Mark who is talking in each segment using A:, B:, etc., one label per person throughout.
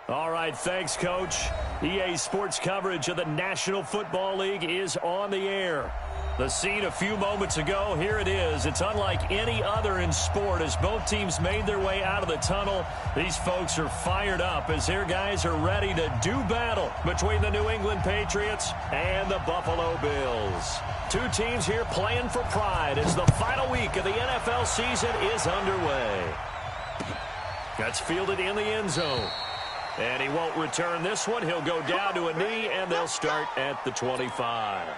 A: All right, thanks, Coach. EA Sports coverage of the National Football League is on the air. The scene a few moments ago, here it is. It's unlike any other in sport as both teams made their way out of the tunnel. These folks are fired up as their guys are ready to do battle between the New England Patriots and the Buffalo Bills. Two teams here playing for pride as the final week of the NFL season is underway. That's fielded in the end zone. And he won't return this one. He'll go down to a knee, and they'll start at the 25.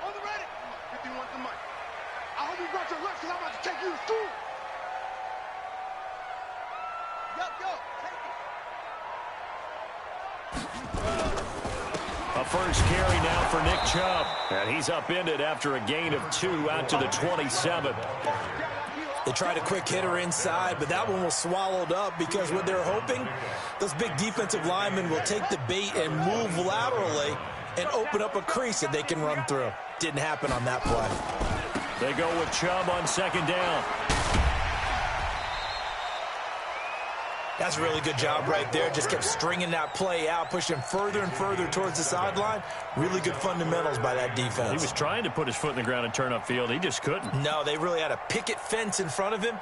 B: On the ready. If you want the money. I hope you brought your lunch because I'm about to take you to school. Yo, take it.
A: A first carry now for Nick Chubb. And he's upended after a gain of 2 out to the 27.
C: They tried a quick hitter inside, but that one was swallowed up because what they're hoping, those big defensive linemen will take the bait and move laterally and open up a crease that they can run through. Didn't happen on that play.
A: They go with Chubb on second down.
C: That's a really good job right there. Just kept stringing that play out, pushing further and further towards the sideline. Really good fundamentals by that defense.
A: He was trying to put his foot in the ground and turn upfield. He just couldn't.
C: No, they really had a picket fence in front of him.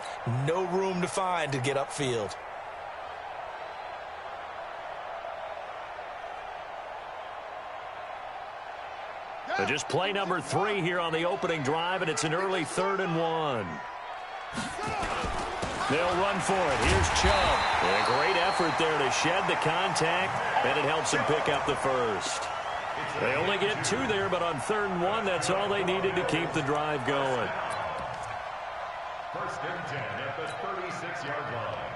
C: No room to find to get upfield.
A: So just play number 3 here on the opening drive, and it's an early 3rd and 1. They'll run for it. Here's Chubb. A great effort there to shed the contact, and it helps him pick up the first. They only get 2 there, but on 3rd and 1, that's all they needed to keep the drive going.
D: 1st and 10 at the 36-yard line.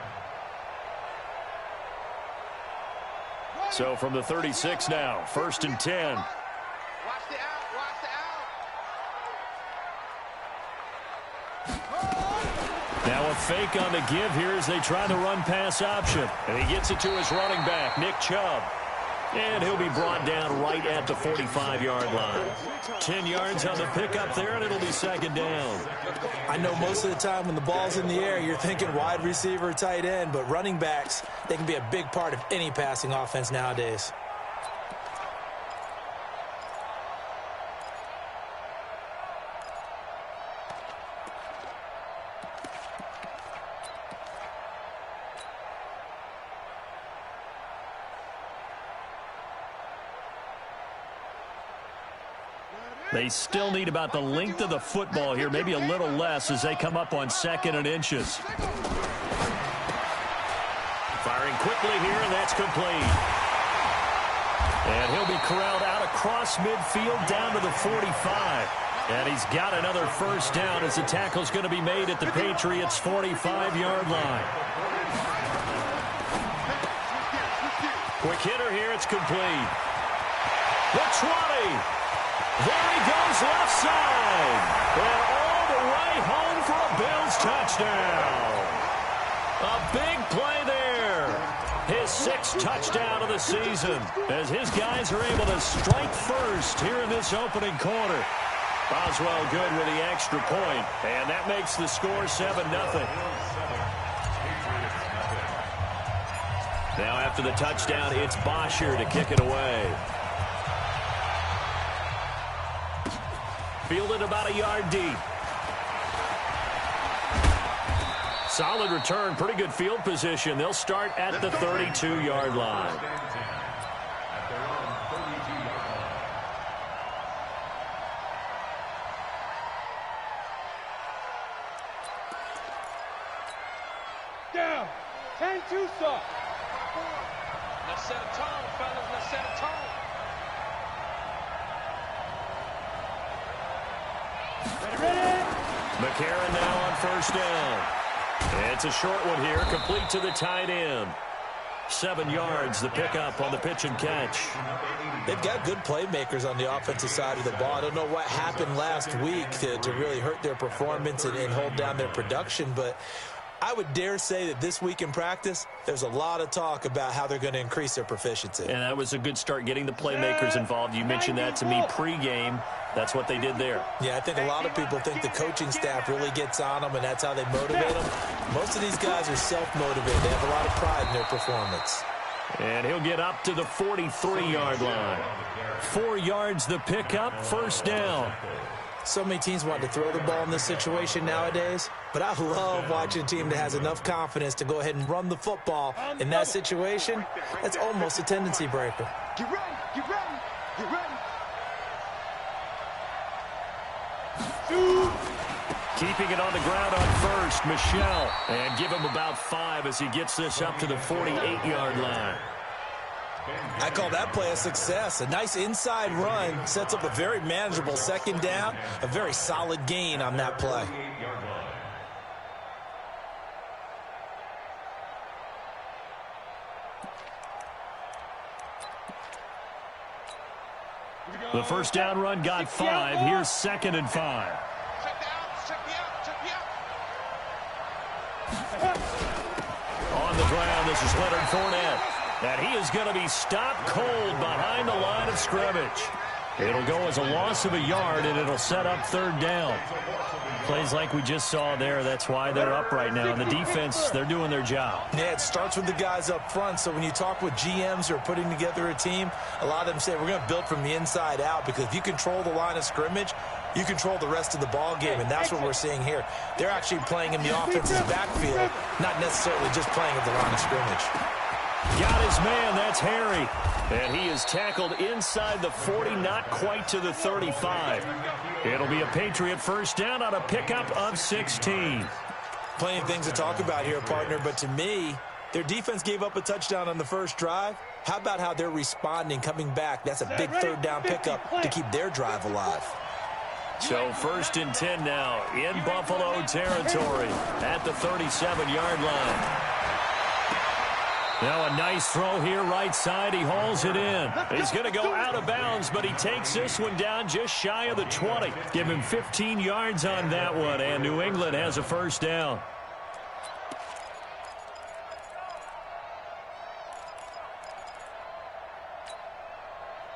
A: So from the 36 now, 1st and 10.
B: Watch the out. Watch the out.
A: Now a fake on the give here as they try the run-pass option. And he gets it to his running back, Nick Chubb. And he'll be brought down right at the 45-yard line. 10 yards on the pickup there, and it'll be 2nd down.
C: I know most of the time when the ball's in the air, you're thinking wide receiver, tight end, but running backs, they can be a big part of any passing offense nowadays.
A: They still need about the length of the football here, maybe a little less as they come up on 2nd and inches. Firing quickly here, and that's complete. And he'll be corralled out across midfield down to the 45. And he's got another first down as the tackle's going to be made at the Patriots' 45-yard line. Quick hitter here, it's complete. The 20. There he goes left side. And all the way home for a Bills touchdown. A big play there. His 6th touchdown of the season as his guys are able to strike first here in this opening quarter. Boswell good with the extra point, and that makes the score 7-0. Now after the touchdown, it's Bosher to kick it away. Fielded about a yard deep. Solid return, pretty good field position. They'll start at the 32-yard line.
B: Down. 10-2 stop.
E: Let's set a tone, fellas. Let's set a tone.
A: McCarron now on 1st down. It's a short one here, complete to the tight end. 7 yards, the pickup on the pitch and catch.
C: They've got good playmakers on the offensive side of the ball. I don't know what happened last week to really hurt their performance and hold down their production, but I would dare say that this week in practice, there's a lot of talk about how they're going to increase their proficiency.
A: And that was a good start, getting the playmakers involved. You mentioned that to me pregame. That's what they did there.
C: Yeah, I think a lot of people think the coaching staff really gets on them, and that's how they motivate them. Most of these guys are self-motivated. They have a lot of pride in their performance.
A: And he'll get up to the 43-yard line. 4 yards the pickup, first down.
C: So many teams want to throw the ball in this situation nowadays, but I love watching a team that has enough confidence to go ahead and run the football in that situation. That's almost a tendency breaker.
B: Get ready, get ready, get ready.
A: Keeping it on the ground on first, Michelle. And give him about 5 as he gets this up to the 48-yard line.
C: I call that play a success. A nice inside run sets up a very manageable second down, a very solid gain on that play.
A: The first down run got 5. Here's 2nd and 5. On the ground, this is Leonard Fournette. And he is going to be stopped cold behind the line of scrimmage. It'll go as a loss of a yard, and it'll set up 3rd down. Plays like we just saw there. That's why they're up right now. And the defense, they're doing their job.
C: Yeah, it starts with the guys up front. So when you talk with GMs who are putting together a team, a lot of them say we're going to build from the inside out, because if you control the line of scrimmage, you control the rest of the ball game, and that's what we're seeing here. They're actually playing in the offense's backfield, not necessarily just playing at the line of scrimmage.
A: Got his man, that's Harry. And he is tackled inside the 40, not quite to the 35. It'll be a Patriot first down on a pickup of 16.
C: Plenty of things to talk about here, partner, but to me, their defense gave up a touchdown on the first drive. How about how they're responding, coming back? That's a big 3rd down pickup to keep their drive alive.
A: So 1st and 10 now in Buffalo territory at the 37-yard line. Now a nice throw here right side. He hauls it in. He's going to go out of bounds, but he takes this one down just shy of the 20. Give him 15 yards on that one, and New England has a first down.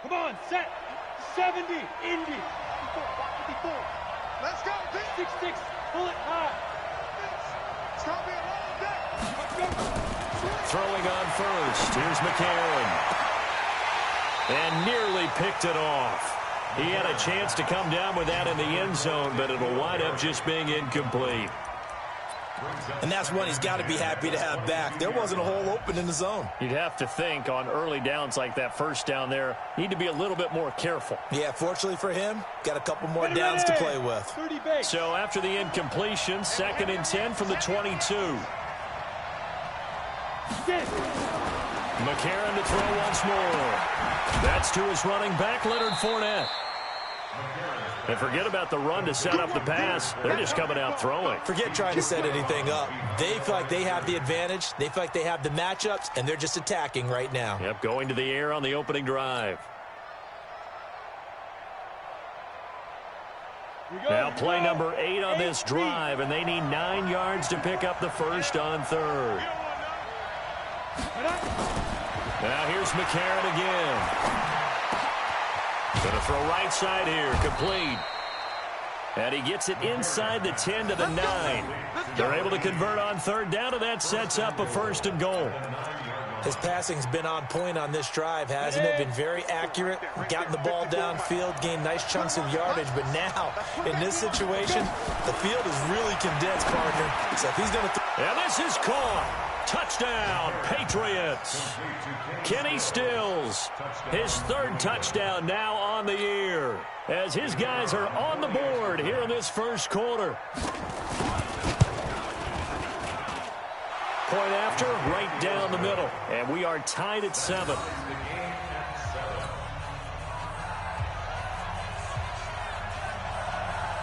E: Come on, set. 70, Indy.
B: 54. Let's go, Pete.
E: 6-6, pull it high.
B: It's going to be a long day. Let's go.
A: Throwing on first. Here's McCarron. And nearly picked it off. He had a chance to come down with that in the end zone, but it'll wind up just being incomplete.
C: And that's one he's got to be happy to have back. There wasn't a hole open in the zone.
A: You'd have to think on early downs like that first down there, need to be a little bit more careful.
C: Yeah, fortunately for him, got a couple more downs to play with.
A: So after the incompletion, 2nd and 10 from the 22. McCarron to throw once more. That's to his running back, Leonard Fournette. And forget about the run to set up the pass. They're just coming out throwing.
C: Forget trying to set anything up. They feel like they have the advantage. They feel like they have the matchups, and they're just attacking right now.
A: Yep, going to the air on the opening drive. Now play number 8 on this drive, and they need 9 yards to pick up the first on 3rd. Now here's McCarron again. Going to throw right side here, complete. And he gets it inside the 10 to the 9. They're able to convert on 3rd down, and that sets up a 1st and goal.
C: His passing's been on point on this drive, hasn't it? Been very accurate, gotten the ball downfield, gained nice chunks of yardage. But now, in this situation, the field is really condensed, partner. So if he's going to...
A: And this is caught. Touchdown, Patriots. Kenny Stills, his 3rd touchdown now on the year, as his guys are on the board here in this first quarter. Point after, right down the middle, and we are tied at 7.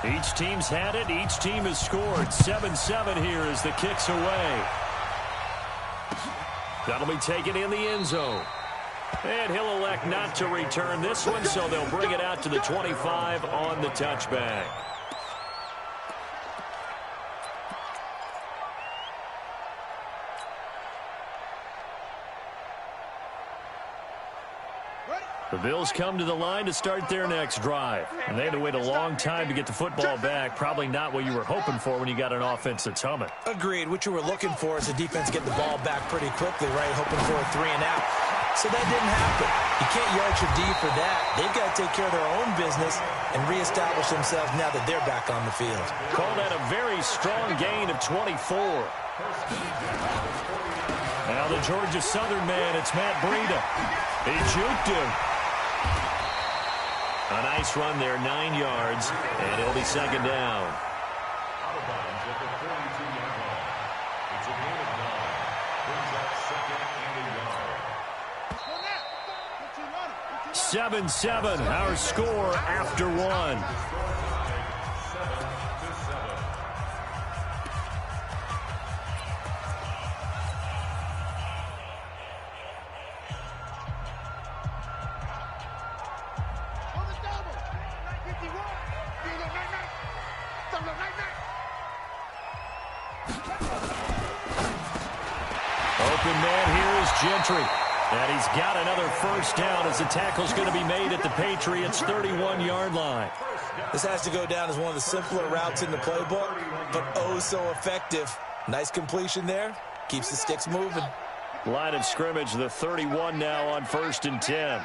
A: Each team's had it. Each team has scored. 7-7 here as the kick's away. That'll be taken in the end zone. And he'll elect not to return this one, so they'll bring it out to the 25 on the touchback. The Bills come to the line to start their next drive. And they had to wait a long time to get the football back. Probably not what you were hoping for when you got an offense that's humming.
C: Agreed. What you were looking for is the defense get the ball back pretty quickly, right? Hoping for a 3 and out. So that didn't happen. You can't yard your D for that. They've got to take care of their own business and reestablish themselves now that they're back on the field.
A: Call that a very strong gain of 24. Now the Georgia Southern man, it's Matt Breida. He juked him. A nice run there, 9 yards, and it'll be second down.
D: Out of bounds at the 42-yard line. It's a gain of 9. Brings up second and a yard.
A: 7-7, our score after 1. Open man here is Gentry. And he's got another first down as the tackle's going to be made at the Patriots' 31-yard line.
C: This has to go down as one of the simpler routes in the playbook, but oh so effective. Nice completion there. Keeps the sticks moving.
A: Line of scrimmage, the 31 now on 1st and 10.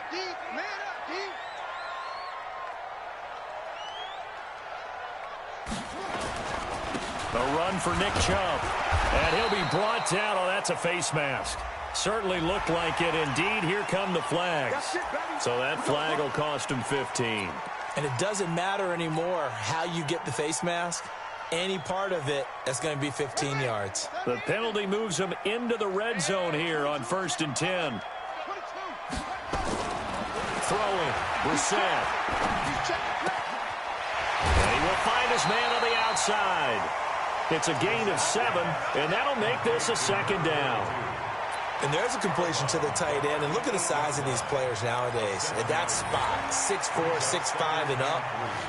A: A run for Nick Chubb. And he'll be brought down. Oh, that's a face mask. Certainly looked like it. Indeed, here come the flags. So that flag will cost him 15.
C: And it doesn't matter anymore how you get the face mask. Any part of it, that's going to be 15 yards.
A: The penalty moves him into the red zone here on 1st and 10. Throwing, Brissett. And he will find his man on the outside. It's a gain of 7, and that'll make this a second down.
C: And there's a completion to the tight end. And look at the size of these players nowadays. At that spot, 6'4", 6'5", and up.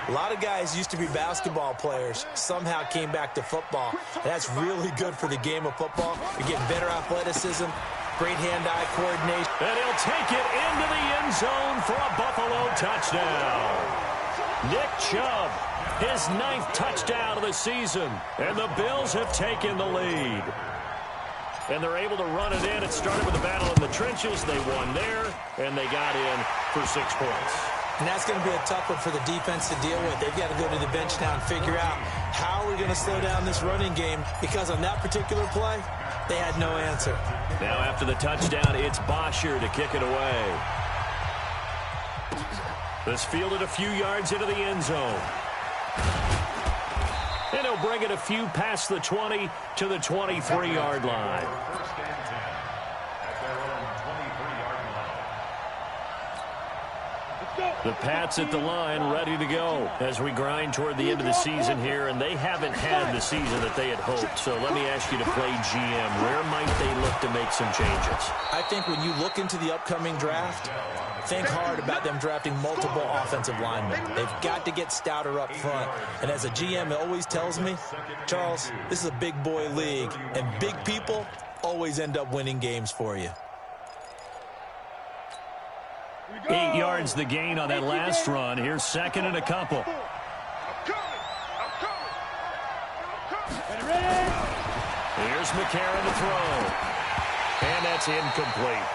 C: A lot of guys used to be basketball players. Somehow came back to football. And that's really good for the game of football. You're getting better athleticism, great hand-eye coordination.
A: And he'll take it into the end zone for a Buffalo touchdown. Nick Chubb, his 9th touchdown of the season. And the Bills have taken the lead. And they're able to run it in. It started with a battle in the trenches. They won there, and they got in for 6 points.
C: And that's going to be a tough one for the defense to deal with. They've got to go to the bench now and figure out how are we going to slow down this running game, because on that particular play, they had no answer.
A: Now after the touchdown, it's Bosher to kick it away. This fielded a few yards into the end zone. And he'll bring it a few past the 20 to the 23-yard line.
D: First and 10 at their own 23-yard line.
A: The Pats at the line, ready to go as we grind toward the end of the season here, and they haven't had the season that they had hoped. So let me ask you to play GM. Where might they look to make some changes?
C: I think when you look into the upcoming draft, think hard about them drafting multiple offensive linemen. They've got to get stouter up front. And as a GM, it always tells me, Charles, this is a big boy league, and big people always end up winning games for you.
A: 8 yards the gain on that last run. Here's second and a couple. Here's McCarron to throw. And that's incomplete.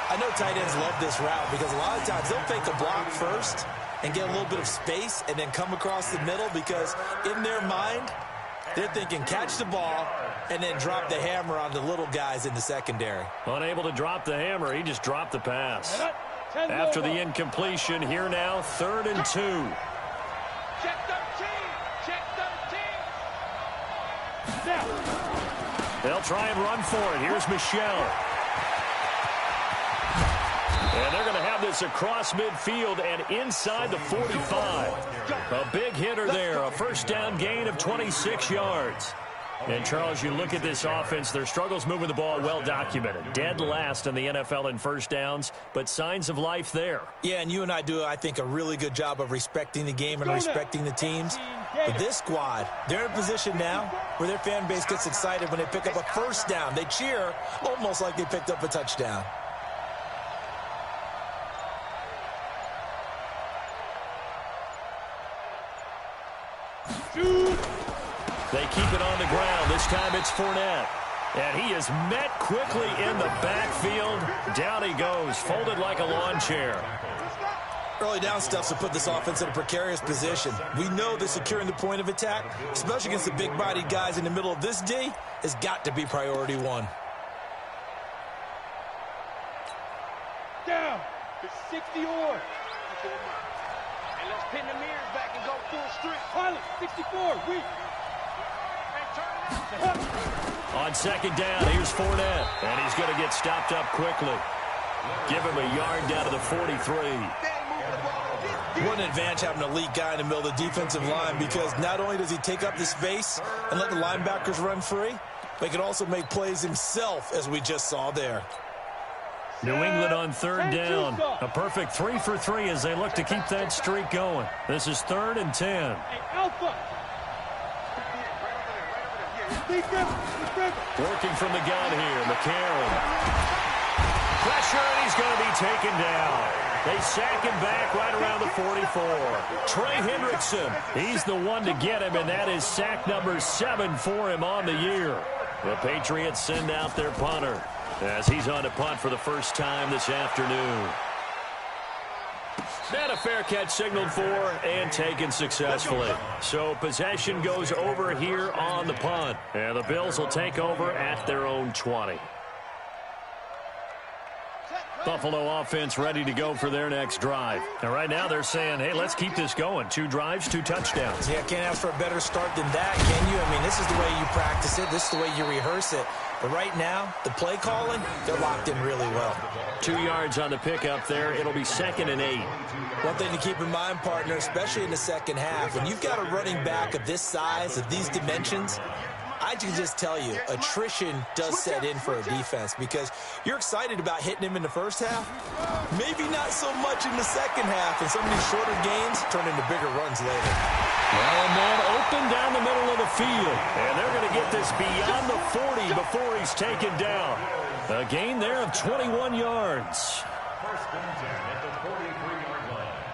C: I know tight ends love this route because a lot of times they'll fake a block first and get a little bit of space and then come across the middle, because in their mind, they're thinking catch the ball and then drop the hammer on the little guys in the secondary.
A: Unable to drop the hammer, he just dropped the pass. After the incompletion, here now, 3rd and 2.
E: Check 13. Check 13.
A: They'll try and run for it. Here's Michelle. And they're going to have this across midfield and inside the 45. A big hitter there, a first down gain of 26 yards. And, Charles, you look at this offense, their struggles moving the ball well documented. Dead last in the NFL in first downs, but signs of life there.
C: Yeah, and you and I do, I think, a really good job of respecting the game and respecting the teams. But this squad, they're in a position now where their fan base gets excited when they pick up a first down. They cheer almost like they picked up a touchdown.
A: They keep it on the ground. This time it's Fournette. And he is met quickly in the backfield. Down he goes, folded like a lawn chair.
C: Early down stuff to put this offense in a precarious position. We know that securing the point of attack, especially against the big-bodied guys in the middle of this D, has got to be priority one.
B: Down. It's 60 or.
E: And let's pin the mirrors back and go full strength.
B: Pilot, 64, weak.
A: On second down, here's Fournette. And he's going to get stopped up quickly. Give him a yard down to the 43.
C: What an advantage having an elite guy in the middle of the defensive line, because not only does he take up the space and let the linebackers run free, but he can also make plays himself, as we just saw there.
A: New England on third down. A perfect 3 for 3 as they look to keep that streak going. This is 3rd and 10.
B: Hey, Alpha.
A: Working from the gun here, McCarron. Pressure, and he's going to be taken down. They sack him back right around the 44. Trey Hendrickson, he's the one to get him, and that is sack number 7 for him on the year. The Patriots send out their punter as he's on to punt for the first time this afternoon. And a fair catch signaled for and taken successfully. So possession goes over here on the punt. And the Bills will take over at their own 20. Buffalo offense ready to go for their next drive. And right now they're saying, hey, let's keep this going. 2 drives, 2 touchdowns.
C: Yeah, can't ask for a better start than that, can you? I mean, this is the way you practice it. This is the way you rehearse it. But right now, the play calling, they're locked in really well.
A: 2 yards on the pickup there. It'll be 2nd and 8.
C: One thing to keep in mind, partner, especially in the second half, when you've got a running back of this size, of these dimensions, I can just tell you, attrition does set in for a defense, because you're excited about hitting him in the first half. Maybe not so much in the second half, and some of these shorter gains turn into bigger runs later.
A: Well, a man open down the middle of the field, and they're going to get this beyond the 40 before he's taken down. A gain there of 21 yards.
D: First and 10 at the 43-yard line.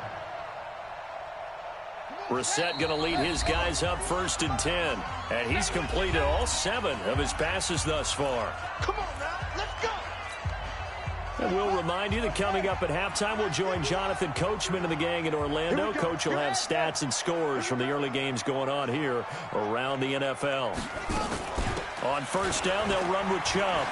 A: Brissett going to lead his guys up 1st and 10. And he's completed all 7 of his passes thus far.
B: Come on now, let's go.
A: And we'll remind you that coming up at halftime, we'll join Jonathan Coachman and the gang in Orlando. Coach will have stats and scores from the early games going on here around the NFL. On first down, they'll run with Chubb.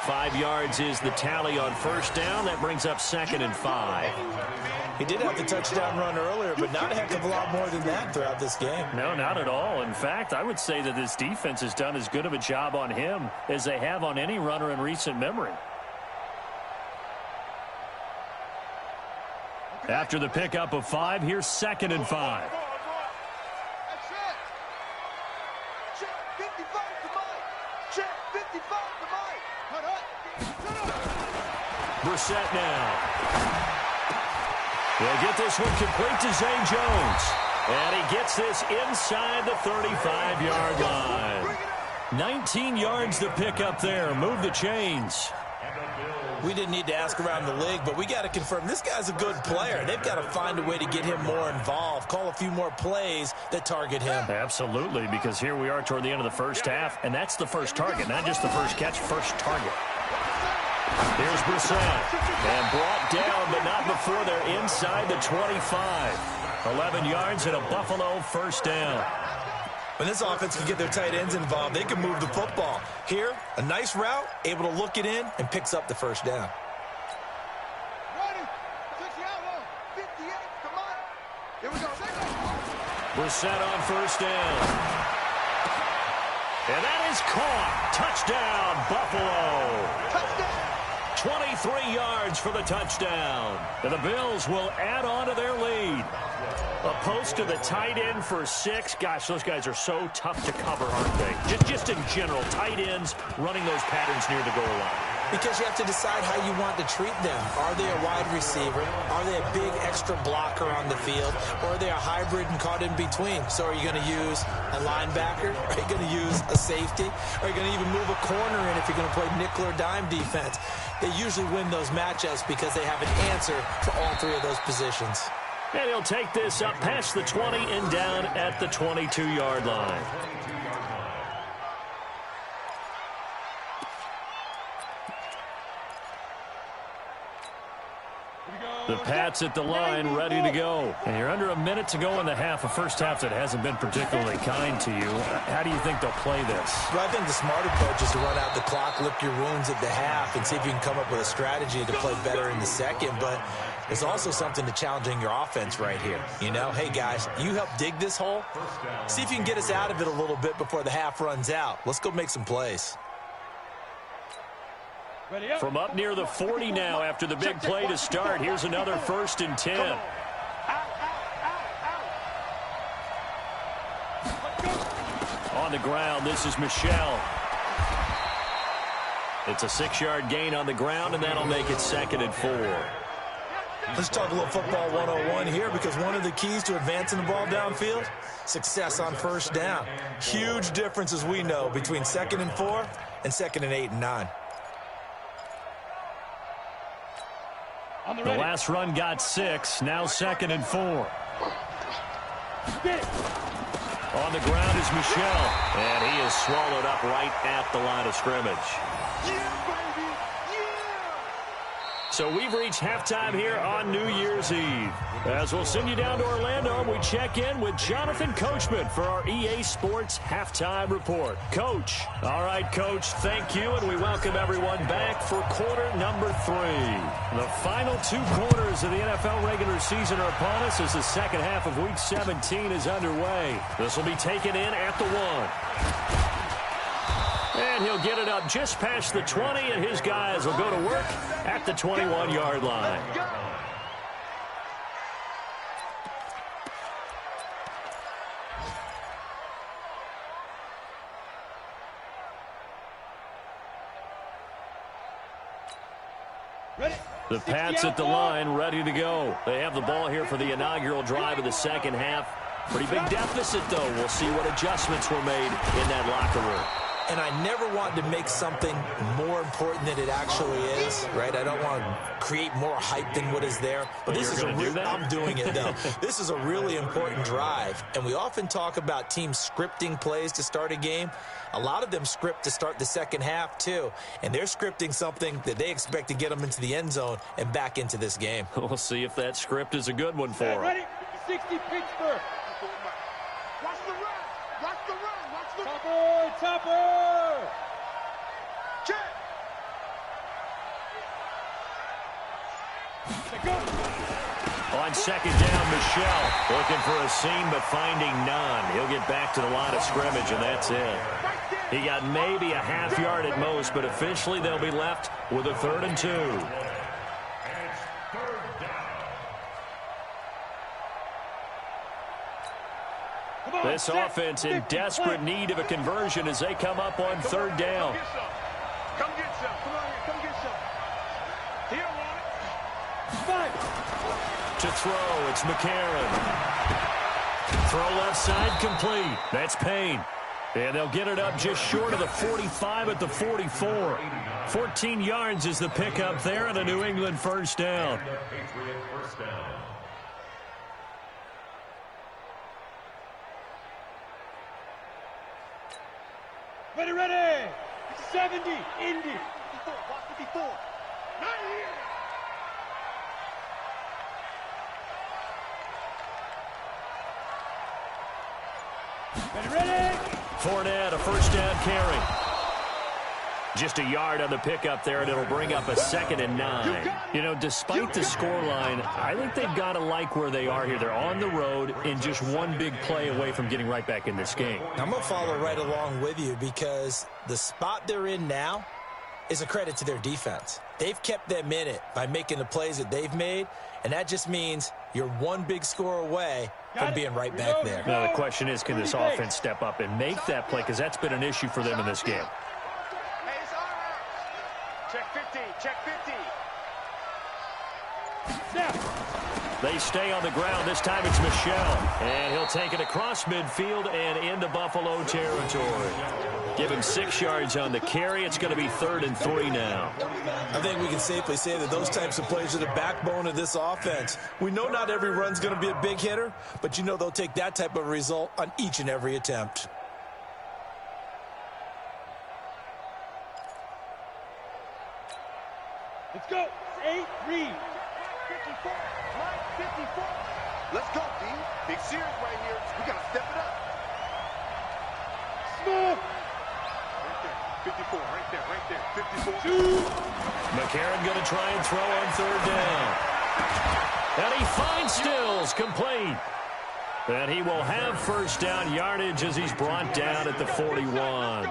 A: 5 yards is the tally on first down. That brings up 2nd and 5.
C: He did have the touchdown run earlier, but not a heck of a lot more than that throughout this game.
A: No, not at all. In fact, I would say that this defense has done as good of a job on him as they have on any runner in recent memory. After the pickup of 5, here's 2nd and 5.
B: That's it. Check 55 to Mike. Check 55 to Mike. Cut up.
A: Brissett now. They'll get this one complete to Zay Jones. And he gets this inside the 35-yard line. 19 yards to pick up there. Move the chains.
C: We didn't need to ask around the league, but we got to confirm this guy's a good player. They've got to find a way to get him more involved, call a few more plays that target him.
A: Absolutely, because here we are toward the end of the first half, and that's the first target, not just the first catch, first target. Here's Brissett, and brought down, but not before they're inside the 25. 11 yards and a Buffalo first down.
C: When this offense can get their tight ends involved, they can move the football. Here, a nice route, able to look it in, and picks up the first down.
B: Ready. 60 out. 58 to Mike. Here we go.
A: Brissett on first down. And that is caught. Touchdown, Buffalo.
B: Touchdown.
A: 23 yards for the touchdown. And the Bills will add on to their lead. A post to the tight end for 6. Gosh, those guys are so tough to cover, aren't they? Just in general, tight ends running those patterns near the goal line.
C: Because you have to decide how you want to treat them. Are they a wide receiver? Are they a big extra blocker on the field? Or are they a hybrid and caught in between? So are you going to use a linebacker? Are you going to use a safety? Are you going to even move a corner in if you're going to play nickel or dime defense? They usually win those matchups because they have an answer for all 3 of those positions.
A: And he'll take this up past the 20 and down at the 22-yard line. The Pats at the line, ready to go. And you're under a minute to go in the half. A first half that hasn't been particularly kind to you. How do you think they'll play this?
C: Well, I think the smarter approach is to run out the clock, lick your wounds at the half, and see if you can come up with a strategy to play better in the second. But there's also something to challenging your offense right here. You know, hey, guys, you help dig this hole. See if you can get us out of it a little bit before the half runs out. Let's go make some plays.
A: From up near the 40 now after the big play to start. Here's another 1st and 10. On the ground, this is Michelle. It's a 6-yard gain on the ground, and that'll make it 2nd and 4.
C: Let's talk a little football 101 here, because one of the keys to advancing the ball downfield, success on first down. Huge difference, as we know, between 2nd and 4 and 2nd and 8 and 9.
A: The last run got 6, now 2nd and 4. On the ground is Michelle, and he is swallowed up right at the line of scrimmage. So we've reached halftime here on New Year's Eve. As we'll send you down to Orlando, we check in with Jonathan Coachman for our EA Sports Halftime Report. Coach. All right, Coach, thank you, and we welcome everyone back for quarter number 3. The final 2 quarters of the NFL regular season are upon us as the second half of Week 17 is underway. This will be taken in at the 1. And he'll get it up just past the 20, and his guys will go to work at the 21-yard line. The Pats at the line, ready to go. They have the ball here for the inaugural drive of the second half. Pretty big deficit, though. We'll see what adjustments were made in that locker room.
C: And I never want to make something more important than it actually is, right? I don't want to create more hype than what is there. But this is I'm doing it, though. This is a really important drive. And we often talk about teams scripting plays to start a game. A lot of them script to start the second half, too. And they're scripting something that they expect to get them into the end zone and back into this game.
A: We'll see if that script is a good one for them.
E: Ready? 60 Pittsburgh.
B: Watch the run. Watch the run. Watch the run.
E: Topper.
B: Check.
A: On second down, Michelle looking for a seam but finding none. He'll get back to the line of scrimmage, and that's it. He got maybe a half yard at most, but officially they'll be left with a 3rd and 2. This offense in desperate need of a conversion as they come up on 3rd down.
B: Come get some. Come on here. Come get some. He don't want it.
E: Fight.
A: To throw, it's McCarron. Throw left side complete. That's Payne. And they'll get it up just short of the 45 at the 44. 14 yards is the pickup there and a New England first down.
E: Ready. 70, Indy.
B: 54. Watch 54. Not here.
E: Ready.
A: Fournette, a first down carry. Just a yard on the pickup there, and it'll bring up a 2nd and 9. You know, despite the scoreline, I think they've got to like where they are here. They're on the road and just one big play away from getting right back in this game.
C: I'm going to follow right along with you because the spot they're in now is a credit to their defense. They've kept them in it by making the plays that they've made, and that just means You're one big score away from being right back there.
A: Now, the question is, can this offense step up and make that play? Because that's been an issue for them in this game.
E: Check 50. Check 50.
A: They stay on the ground. This time it's Michel. And he'll take it across midfield and into Buffalo territory. Give him 6 yards on the carry. It's going to be 3rd and 3 now.
C: I think we can safely say that those types of plays are the backbone of this offense. We know not every run's going to be a big hitter, but you know they'll take that type of result on each and every attempt.
F: Let's go. 8, read.
B: 54. Mike, 54. Let's go, D. Big series right here. We got to step it up.
F: Smooth.
B: Right there. 54. Right there. Right there. 54.
A: McCarron going to try and throw on 3rd down. And he finds Stills complete. And he will have 1st down yardage as he's brought down at the 41.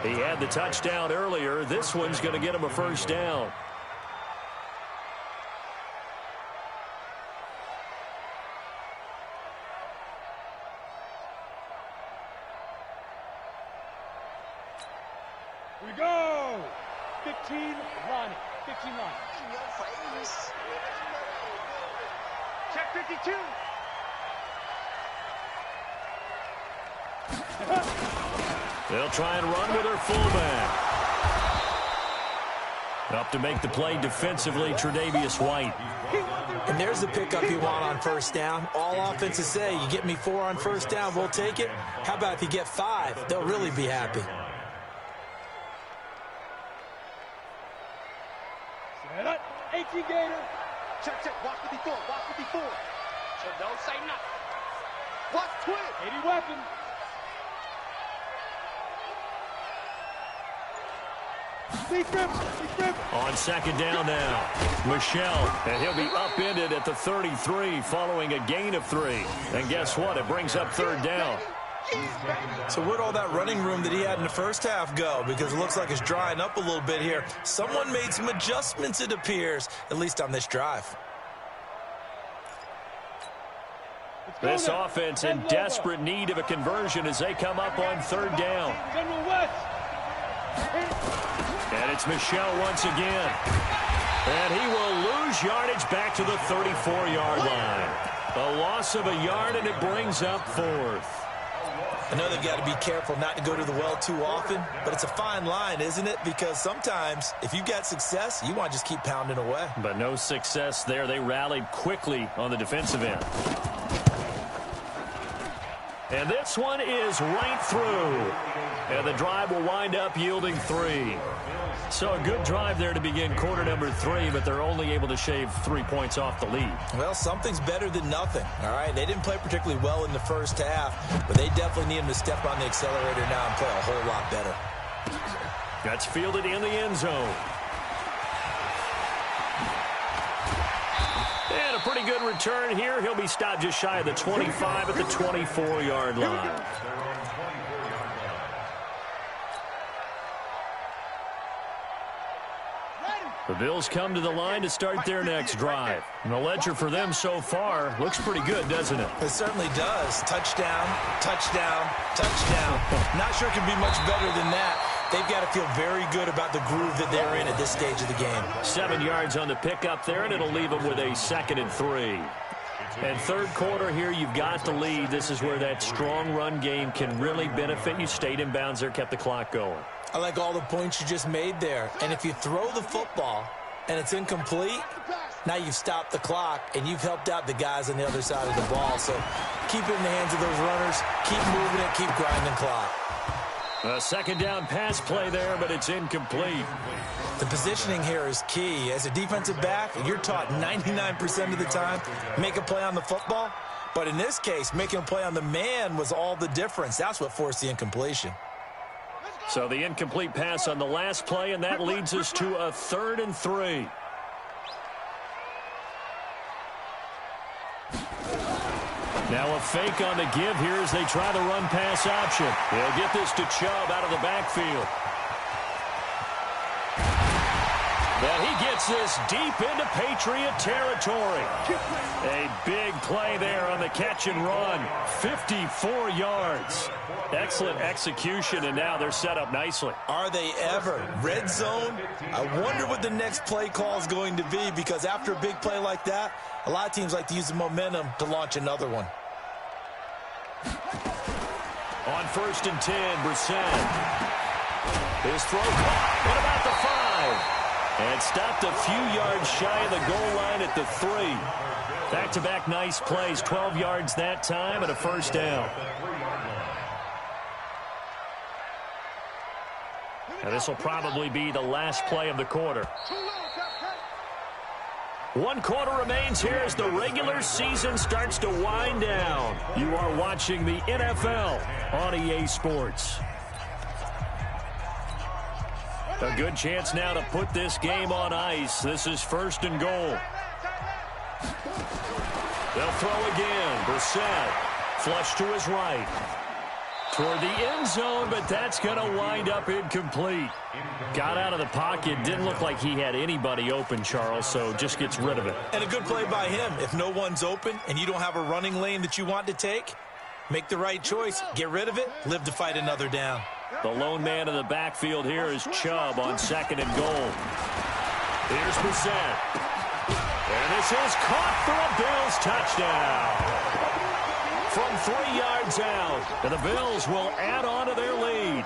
A: He had the touchdown earlier. This one's going to get him a 1st down.
F: We go. 15 line. 15 line.
E: Check 52.
A: They'll try and run with their fullback. Up to make the play defensively, Tre'Davious White.
C: And there's the pickup you want on 1st down. All offenses say, you get me 4 on 1st down, we'll take it. How about if you get 5? They'll really be happy.
F: Set up. 18 Gator.
B: Check, check. Watch 54. Watch 54.
E: So don't say nothing.
B: Watch twin.
F: 80 weapon. Secret.
A: On 2nd down now, Michel, and he'll be upended at the 33 following a gain of 3. And guess what? It brings up 3rd down.
C: So where'd all that running room that he had in the first half go? Because it looks like it's drying up a little bit here. Someone made some adjustments, it appears, at least on this drive.
A: This offense in desperate need of a conversion as they come up on 3rd down.
F: General West.
A: And it's Michel once again. And he will lose yardage back to the 34-yard line. A loss of a yard, and it brings up 4th.
C: I know they've got to be careful not to go to the well too often, but it's a fine line, isn't it? Because sometimes, if you've got success, you want to just keep pounding away.
A: But no success there. They rallied quickly on the defensive end. And this one is right through. And the drive will wind up yielding 3. So a good drive there to begin quarter number 3, but they're only able to shave 3 points off the lead.
C: Well, something's better than nothing, all right? They didn't play particularly well in the first half, but they definitely need him to step on the accelerator now and play a whole lot better.
A: That's fielded in the end zone. And a pretty good return here. He'll be stopped just shy of the 25 at the 24-yard line. The Bills come to the line to start their next drive. And the ledger for them so far looks pretty good, doesn't it?
C: It certainly does. Touchdown, touchdown, touchdown. Not sure it can be much better than that. They've got to feel very good about the groove that they're in at this stage of the game.
A: 7 yards on the pickup there, and it'll leave them with a 2nd and 3. And 3rd quarter here, you've got the lead. This is where that strong run game can really benefit you. Stayed in bounds there, kept the clock going.
C: I like all the points you just made there. And if you throw the football and it's incomplete, now you've stopped the clock and you've helped out the guys on the other side of the ball. So keep it in the hands of those runners. Keep moving it. Keep grinding clock.
A: A 2nd down pass play there, but it's incomplete.
C: The positioning here is key. As a defensive back, you're taught 99% of the time, make a play on the football. But in this case, making a play on the man was all the difference. That's what forced the incompletion.
A: So the incomplete pass on the last play, and that leads us to a 3rd and 3. Now a fake on the give here as they try the run-pass option. They'll get this to Chubb out of the backfield. But he gets Gets this deep into Patriot territory. A big play there on the catch and run. 54 yards. Excellent execution, and now they're set up nicely.
C: Are they ever? Red zone? I wonder what the next play call is going to be, because after a big play like that, a lot of teams like to use the momentum to launch another one.
A: On 1st and 10, Brissett. His throw caught at about the 5. And stopped a few yards shy of the goal line at the 3. Back-to-back nice plays, 12 yards that time and a first down. And this will probably be the last play of the quarter. 1 quarter remains here as the regular season starts to wind down. You are watching the NFL on EA Sports. A good chance now to put this game on ice. This is 1st and goal. They'll throw again. Brissett, flush to his right. Toward the end zone, but that's going to wind up incomplete. Got out of the pocket. Didn't look like he had anybody open, Charles, so just gets rid of it.
C: And a good play by him. If no one's open and you don't have a running lane that you want to take, make the right choice. Get rid of it. Live to fight another down.
A: The lone man in the backfield here is Chubb on 2nd and goal. Here's Brissett. And this is caught for a Bills touchdown. From 3 yards out. And the Bills will add on to their lead.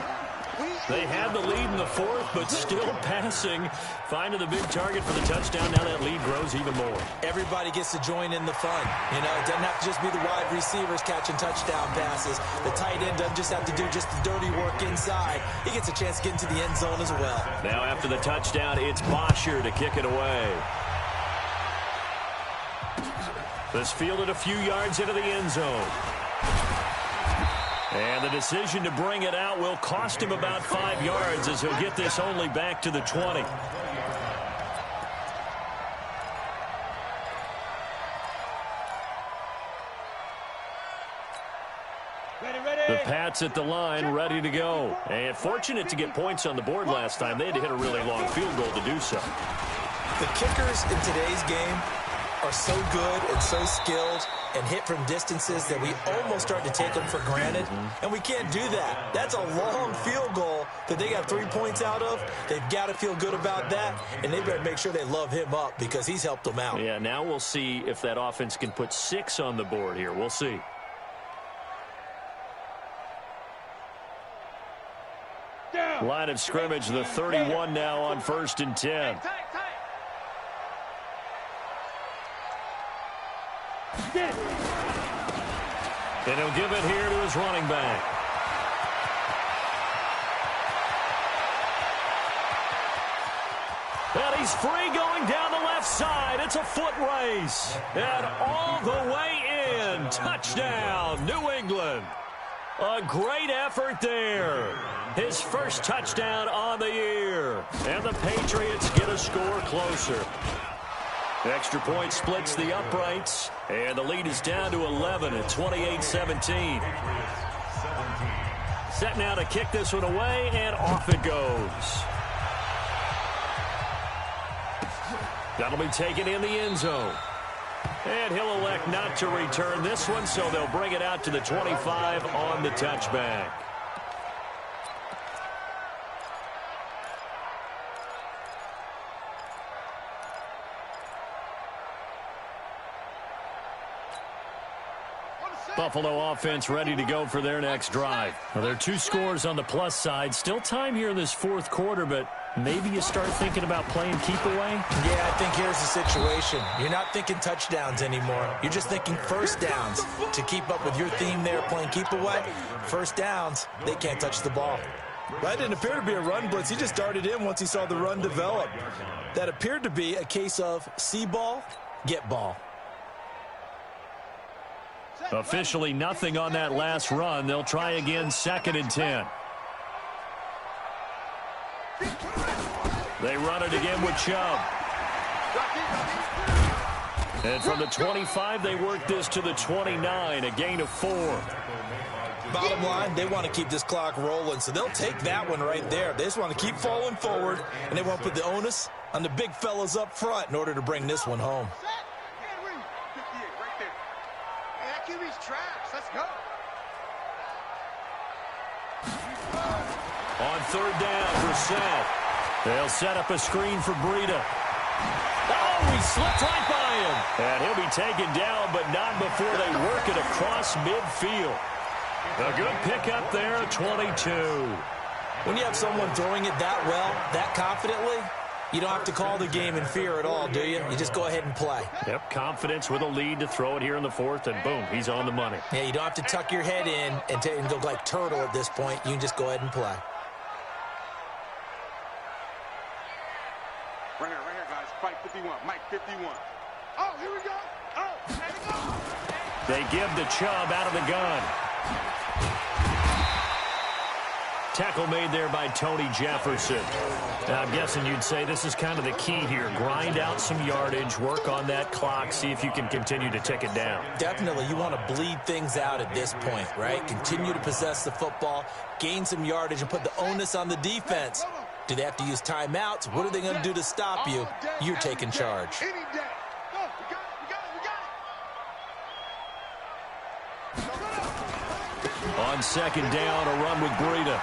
A: They had the lead in the 4th, but still passing. Finding the big target for the touchdown. Now that lead grows even more.
C: Everybody gets to join in the fun. You know, it doesn't have to just be the wide receivers catching touchdown passes. The tight end doesn't just have to do just the dirty work inside. He gets a chance to get into the end zone as well.
A: Now after the touchdown, it's Bosher to kick it away. This fielded a few yards into the end zone. And the decision to bring it out will cost him about 5 yards as he'll get this only back to the 20. The Pats at the line, ready to go. And fortunate to get points on the board last time. They had to hit a really long field goal to do so.
C: The kickers in today's game are so good and so skilled and hit from distances that we almost start to take them for granted. And we can't do that. That's a long field goal that they got 3 points out of. They've got to feel good about that, and they better make sure they love him up because he's helped them out.
A: Yeah, now we'll see if that offense can put 6 on the board here. We'll see. Line of scrimmage, the 31 now on 1st and 10. And he'll give it here to his running back. And he's free going down the left side. It's a foot race. And all the way in. Touchdown, New England. A great effort there. His first touchdown on the year. And the Patriots get a score closer. Extra point splits the uprights, and the lead is down to 11 at 28-17. Set now to kick this one away, and off it goes. That'll be taken in the end zone. And he'll elect not to return this one, so they'll bring it out to the 25 on the touchback. Buffalo offense ready to go for their next drive. Well, there are 2 scores on the plus side. Still time here in this 4th quarter, but maybe you start thinking about playing keep away?
C: Yeah, I think here's the situation. You're not thinking touchdowns anymore. You're just thinking first downs. To keep up with your theme there, playing keep away, first downs, they can't touch the ball. That didn't appear to be a run blitz. He just darted in once he saw the run develop. That appeared to be a case of see ball, get ball.
A: Officially nothing on that last run. They'll try again 2nd and 10. They run it again with Chubb. And from the 25, they work this to the 29, a gain of 4.
C: Bottom line, they want to keep this clock rolling, so they'll take that one right there. They just want to keep falling forward, and they want to put the onus on the big fellas up front in order to bring this one home.
B: Set. And read. 58, right there. Hey, that QB's trash. Let's go.
A: On third down, Brissett. They'll set up a screen for Breida. Oh, he slipped right by him. And he'll be taken down, but not before they work it across midfield. A good pickup there, 22.
C: When you have someone throwing it that well, that confidently, you don't have to call the game in fear at all, do you? You just go ahead and play.
A: Yep, confidence with a lead to throw it here in the fourth, and boom, he's on the money.
C: Yeah, you don't have to tuck your head in and go like turtle at this point. You can just go ahead and play.
B: Right here, guys. Fight 51. Mike 51. Oh, here we go. Oh, there we go.
A: They give the Chubb out of the gun. Tackle made there by Tony Jefferson. Now, I'm guessing you'd say this is kind of the key here. Grind out some yardage, work on that clock, see if you can continue to tick it down.
C: Definitely, you want to bleed things out at this point, right? Continue to possess the football, gain some yardage, and put the onus on the defense. Do they have to use timeouts? What are they going to do to stop you? You're taking charge.
B: Any day. Go. We got it.
A: On second down, a run with Breida.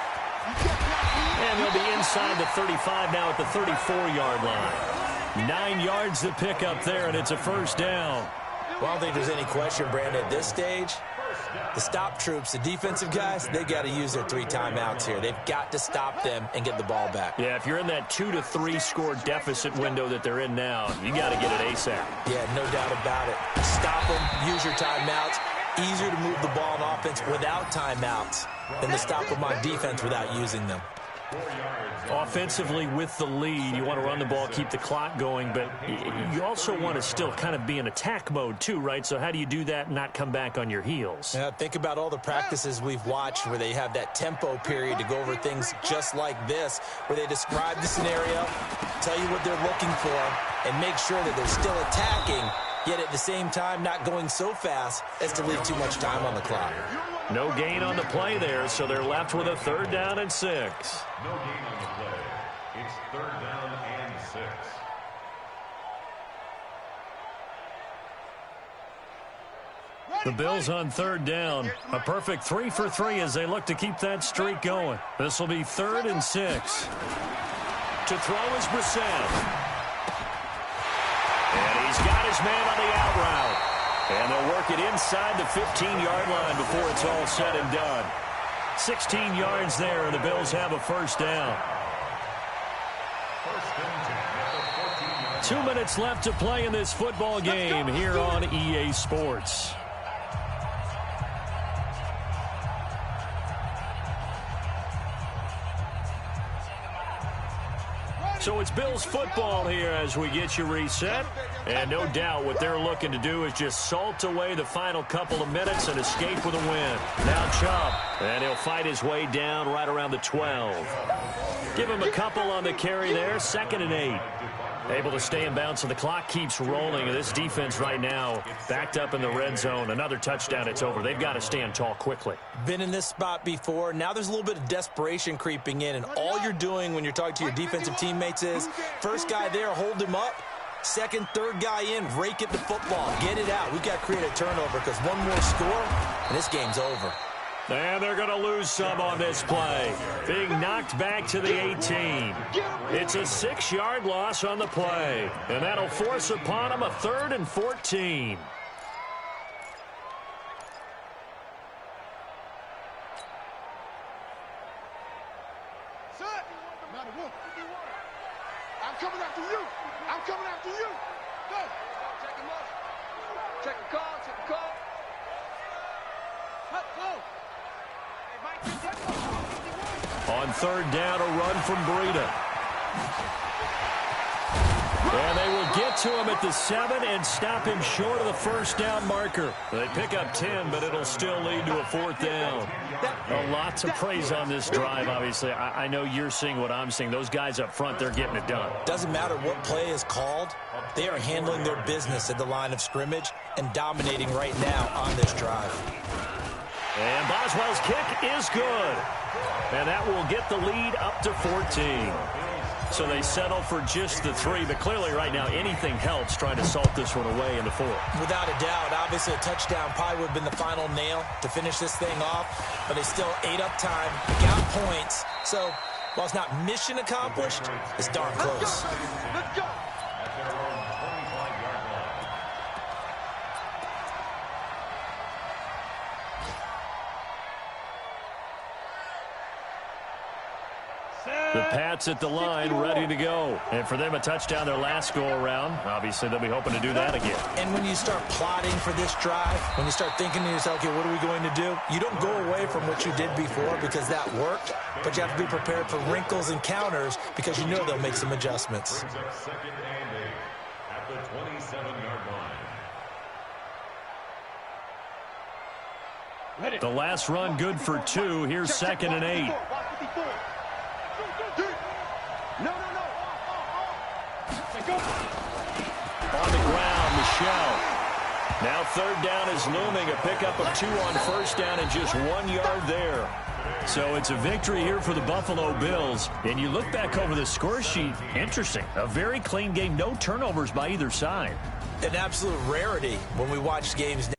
A: And he'll be inside the 35 now at the 34-yard line. 9 yards to pick up there, and it's a first down.
C: Well, I don't think there's any question, Brandon, at this stage. The stop troops, the defensive guys, they got to use their 3 timeouts here. They've got to stop them and get the ball back.
A: Yeah, if you're in that 2 to 3 score deficit window that they're in now, you got to get it ASAP.
C: Yeah, no doubt about it. Stop them, use your timeouts. Easier to move the ball on offense without timeouts than to stop them on defense without using them.
A: Offensively with the lead, you want to run the ball, keep the clock going, but you also want to still kind of be in attack mode too, right? So how do you do that and not come back on your heels?
C: Yeah, think about all the practices we've watched where they have that tempo period to go over things just like this, where they describe the scenario, tell you what they're looking for, and make sure that they're still attacking, yet at the same time not going so fast as to leave too much time on the clock.
A: No gain on the play there, so they're left with a 3rd down and 6.
D: No gain on the play. It's 3rd down and 6.
A: The Bills on 3rd down. A perfect 3 for 3 as they look to keep that streak going. This will be 3rd and 6. To throw is Brissett. And he's got his man on the out route. And they'll work it inside the 15-yard line before it's all said and done. 16 yards there, and the Bills have a first down. 2 minutes left to play in this football game here on EA Sports. So it's Bills football here as we get you reset. And no doubt what they're looking to do is just salt away the final couple of minutes and escape with a win. Now Chubb, and he'll fight his way down right around the 12. Give him a couple on the carry there, 2nd and 8. Able to stay in bounds, so the clock keeps rolling. And this defense right now backed up in the red zone. Another touchdown, it's over. They've got to stand tall quickly.
C: Been in this spot before. Now there's a little bit of desperation creeping in. And all you're doing when you're talking to your defensive teammates is, first guy there, hold him up. Second, third guy in, rake at the football. Get it out. We've got to create a turnover because one more score, and this game's over.
A: And they're going to lose some on this play. Being knocked back to the 18. It's a 6-yard loss on the play. And that'll force upon them a 3rd and 14.
B: I'm coming after you. I'm coming after you. Go. Check him up. Check the call. Check the call. Go.
A: On 3rd down, a run from Breida. And they will get to him at the 7 and stop him short of the first down marker. They pick up 10, but it'll still lead to a 4th down. A lot to praise on this drive, obviously. I know you're seeing what I'm seeing. Those guys up front, they're getting it done.
C: Doesn't matter what play is called. They are handling their business at the line of scrimmage and dominating right now on this drive.
A: And Boswell's kick is good. And that will get the lead up to 14. So they settle for just the 3, but clearly right now anything helps trying to salt this one away in the 4th.
C: Without a doubt, obviously a touchdown probably would have been the final nail to finish this thing off, but they still ate up time, got points. So while it's not mission accomplished, it's darn close.
B: Let's go.
D: At their own 25-yard line.
A: The Pats at the line, ready to go. And for them, a touchdown their last go-around. Obviously, they'll be hoping to do that again.
C: And when you start plotting for this drive, when you start thinking to yourself, okay, what are we going to do? You don't go away from what you did before because that worked, but you have to be prepared for wrinkles and counters because you know they'll make some adjustments.
D: Brings up 2nd and 8 at the 27-yard line.
A: The last run good for 2. Here's 2nd and 8.
B: No.
A: On the ground, Michelle. Now 3rd down is looming. A pickup of 2 on 1st down and just 1 yard there. So it's a victory here for the Buffalo Bills. And you look back over the score sheet, interesting. A very clean game, no turnovers by either side.
C: An absolute rarity when we watch games now.